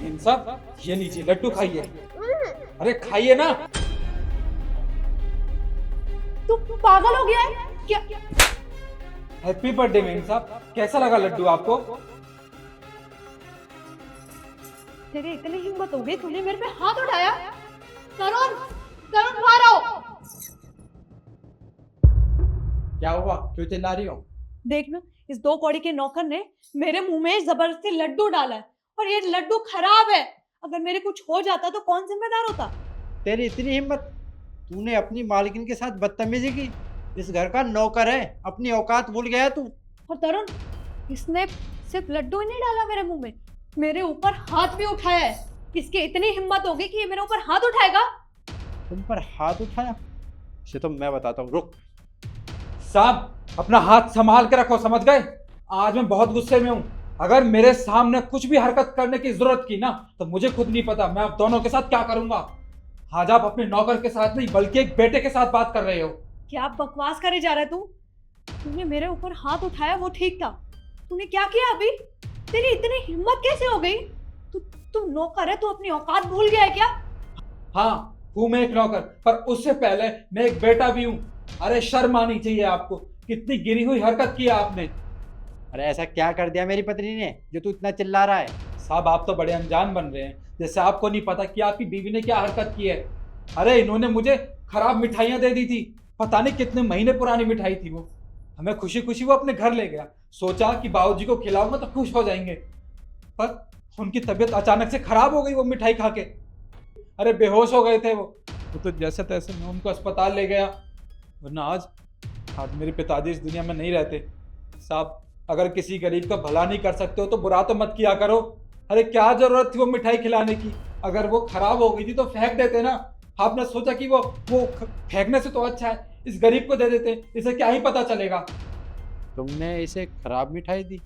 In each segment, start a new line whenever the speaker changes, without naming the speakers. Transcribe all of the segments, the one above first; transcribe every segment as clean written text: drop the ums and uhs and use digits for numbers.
इंसाफ, ये लीजिए लड्डू खाइए। अरे खाइए ना।
तू पागल हो गया है क्या?
हैप्पी बर्थडे मेम साहब, कैसा लगा लड्डू आपको?
तेरी इतनी हिम्मत हो गई, तूने मेरे पे हाथ उठाया? तरुण, तरुण बाहर आओ।
क्या हुआ, क्यों चिल्ला रही हो?
देख ना, इस दो कौड़ी के नौकर ने मेरे मुंह में जबरदस्ती लड्डू डाला है और ये लड्डू खराब है। अगर मेरे कुछ हो जाता तो कौन जिम्मेदार होता?
तेरी इतनी हिम्मत, तूने अपनी मालकिन के साथ बदतमीजी की। इस घर का नौकर है, अपनी औकात भूल गया तू।
और तरुण, इसने सिर्फ लड्डू ही नहीं डाला मेरे मुंह में, मेरे ऊपर हाथ भी उठाया है। इसकी इतनी हिम्मत होगी कि ये मेरे ऊपर हाथ उठाएगा?
तुम पर हाथ उठाया? इसे तो मैं बताता हूँ, रुक।
साहब, अपना हाथ संभाल के रखो, समझ गए? आज मैं बहुत गुस्से में हूँ। अगर मेरे सामने कुछ भी हरकत करने की जरूरत की ना, तो मुझे खुद नहीं पता मैं आप दोनों के साथ क्या करूंगा। आज आप अपने नौकर के साथ नहीं बल्कि एक बेटे के साथ बात कर रहे हो।
क्या बकवास करे जा रहा है तू? तूने मेरे ऊपर हाथ उठाया वो ठीक था, तूने क्या किया अभी? तेरी इतनी हिम्मत कैसे हो गई? तू तू नौकर है, तू अपनी औकात भूल गया है क्या?
हाँ, हूं मैं एक नौकर, पर उससे पहले मैं एक बेटा भी हूँ। अरे शर्म आनी चाहिए आपको, कितनी गिरी हुई हरकत की आपने।
अरे ऐसा क्या कर दिया मेरी पत्नी ने जो तू इतना चिल्ला रहा है?
साहब, आप तो बड़े अनजान बन रहे हैं, जैसे आपको नहीं पता कि आपकी बीवी ने क्या हरकत की है। अरे इन्होंने मुझे खराब मिठाइयां दे दी थी, पता नहीं कितने महीने पुरानी मिठाई थी वो। हमें खुशी खुशी वो अपने घर ले गया, सोचा कि बाबूजी को खिलाऊंगा तो खुश हो जाएंगे, पर उनकी तबीयत अचानक से खराब हो गई वो मिठाई खा के। अरे बेहोश हो गए थे वो तो जैसे तैसे मैं उनको अस्पताल ले गया, वरना आज आज मेरे पिताजी इस दुनिया में नहीं रहते। साहब, अगर किसी गरीब का भला नहीं कर सकते हो तो बुरा तो मत किया करो। अरे क्या जरूरत थी वो मिठाई खिलाने की? अगर वो खराब हो गई थी तो फेंक देते ना। आपने सोचा कि वो फेंकने से तो अच्छा है इस गरीब को दे देते, इसे क्या ही पता चलेगा।
तुमने इसे खराब मिठाई दी?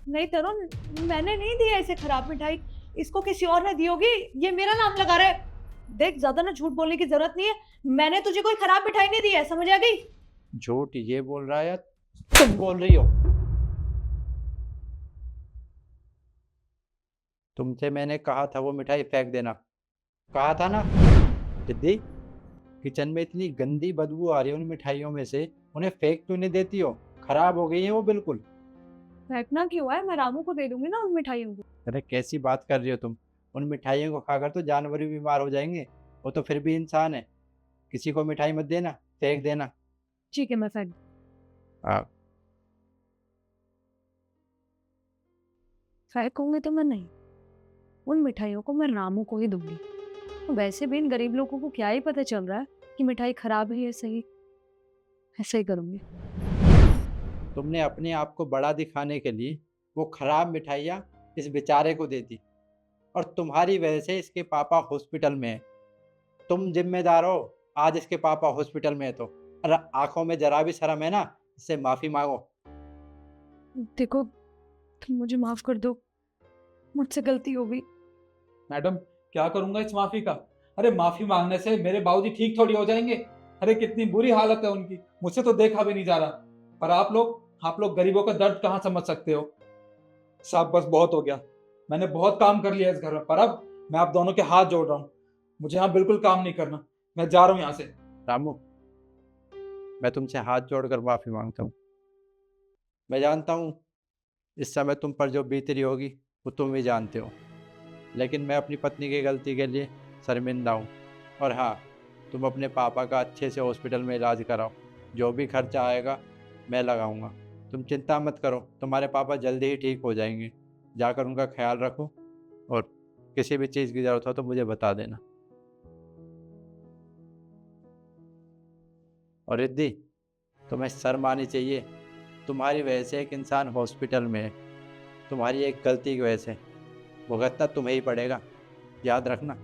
नहीं तरुण, मैंने नहीं दिया इसे खराब मिठाई, इसको किसी और ने दी होगी। ये मेरा नाम लगा रहा है। देख, ज्यादा ना झूठ बोलने की जरूरत नहीं है, मैंने तुझे कोई खराब मिठाई नहीं दी है, समझ आ गई?
झूठ ये बोल रहा है या तुम बोल रही हो? तुमसे मैंने कहा था वो मिठाई फेंक देना, कहा था ना? दीदी, किचन में इतनी गंदी बदबू आ रही है उन मिठाइयों में से, उन्हें फेंक क्यों नहीं देती हो? खराब हो गई है वो बिल्कुल।
फेंकना क्यों है? मैं रामू को दे दूंगी ना उन मिठाइयों को।
अरे कैसी बात कर रही हो तुम? उन मिठाइयों को खाकर तो जानवर भी बीमार हो जाएंगे, वो तो फिर भी इंसान है। किसी को मिठाई मत देना, फेंक देना।
ठीक है, मैं फेंक।
हाँ।
फेंकूंगी तो मैं नहीं, उन मिठाइयों को मैं रामू को ही दूंगी। वैसे भी इन गरीब लोगों को क्या ही पता चल रहा है कि मिठाई खराब है या सही। ऐसे ही करूंगी।
तुमने अपने आप को बड़ा दिखाने के लिए वो खराब मिठाइयाँ इस बेचारे को दे दी, और तुम्हारी वजह से इसके पापा हॉस्पिटल में है। तुम जिम्मेदार हो, आज इसके पापा हॉस्पिटल में है तो। अरे आंखों में जरा भी शर्म है ना? इससे माफी मांगो।
देखो, तुम मुझे माफ कर दो, मुझसे गलती हो गई।
मैडम, क्या करूंगा इस माफी का? अरे माफी मांगने से मेरे बाबूजी ठीक थोड़ी हो जाएंगे। अरे कितनी बुरी हालत है उनकी, मुझसे तो देखा भी नहीं जा रहा। पर आप लोग गरीबों का दर्द कहाँ समझ सकते हो? साहब, बस बहुत हो गया। मैंने बहुत काम कर लिया इस घर में, पर अब मैं आप दोनों के हाथ जोड़ रहा हूँ। मुझे यहाँ बिल्कुल काम नहीं करना, मैं जा रहा हूँ यहाँ से।
रामू, मैं तुमसे हाथ जोड़कर माफी मांगता हूँ। मैं जानता हूँ इस समय तुम पर जो बीत रही होगी वो तुम भी जानते हो, लेकिन मैं अपनी पत्नी की गलती के लिए शर्मिंदा हूँ। और हाँ, तुम अपने पापा का अच्छे से हॉस्पिटल में इलाज कराओ, जो भी खर्चा आएगा मैं लगाऊंगा। तुम चिंता मत करो, तुम्हारे पापा जल्दी ही ठीक हो जाएंगे। जाकर उनका ख्याल रखो, और किसी भी चीज़ की ज़रूरत हो तो मुझे बता देना। और रिद्धि, तुम्हें शर्म आनी चाहिए, तुम्हारी वजह से एक इंसान हॉस्पिटल में है। तुम्हारी एक गलती की वजह से भुगतना तुम्हें ही पड़ेगा, याद रखना।